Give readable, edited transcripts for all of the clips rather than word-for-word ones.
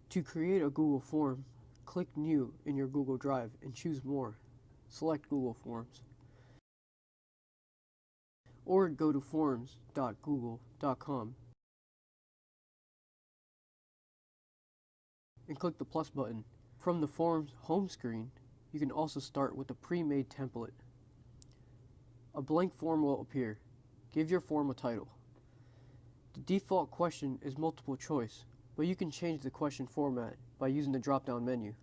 To create a Google form, click New in your Google Drive and choose More. Select Google Forms. Or go to forms.google.com and click the plus button. From the Forms home screen, you can also start with a pre-made template. A blank form will appear. Give your form a title. The default question is multiple choice, but you can change the question format by using the drop-down menu.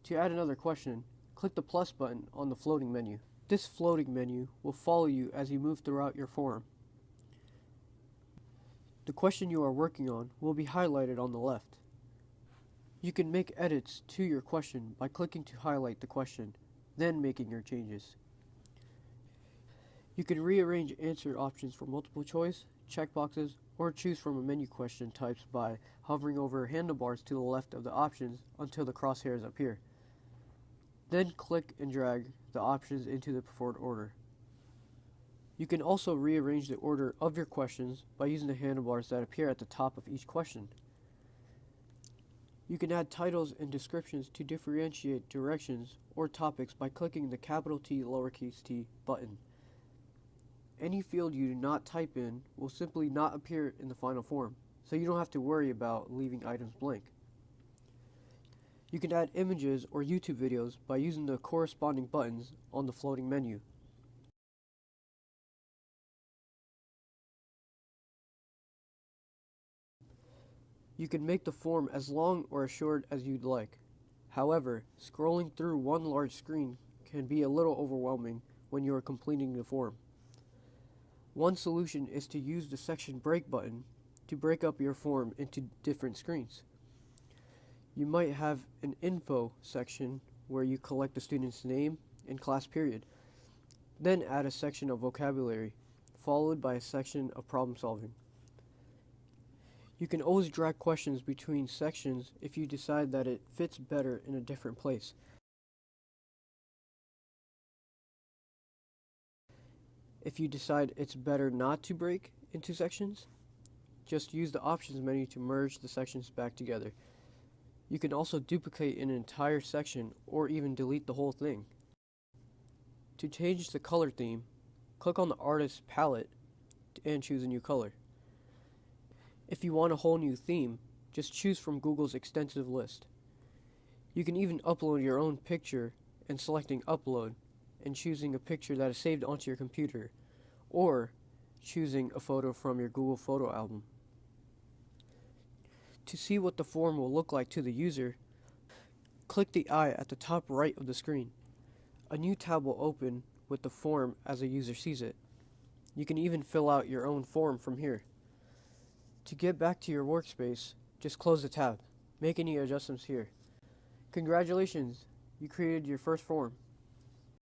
To add another question, click the plus button on the floating menu. This floating menu will follow you as you move throughout your form. The question you are working on will be highlighted on the left. You can make edits to your question by clicking to highlight the question, then making your changes. You can rearrange answer options for multiple choice, checkboxes, or choose from a menu question types by hovering over handlebars to the left of the options until the crosshairs appear. Then click and drag the options into the preferred order. You can also rearrange the order of your questions by using the handlebars that appear at the top of each question. You can add titles and descriptions to differentiate directions or topics by clicking the capital T lowercase t button. Any field you do not type in will simply not appear in the final form, so you don't have to worry about leaving items blank. You can add images or YouTube videos by using the corresponding buttons on the floating menu. You can make the form as long or as short as you'd like. However, scrolling through one large screen can be a little overwhelming when you are completing the form. One solution is to use the section break button to break up your form into different screens. You might have an info section where you collect the student's name and class period, then add a section of vocabulary, followed by a section of problem solving. You can always drag questions between sections if you decide that it fits better in a different place. If you decide it's better not to break into sections, just use the options menu to merge the sections back together. You can also duplicate an entire section or even delete the whole thing. To change the color theme, click on the artist's palette and choose a new color. If you want a whole new theme, just choose from Google's extensive list. You can even upload your own picture and selecting Upload and choosing a picture that is saved onto your computer, or choosing a photo from your Google photo album. To see what the form will look like to the user, click the eye at the top right of the screen. A new tab will open with the form as a user sees it. You can even fill out your own form from here. To get back to your workspace, just close the tab. Make any adjustments here. Congratulations, you created your first form.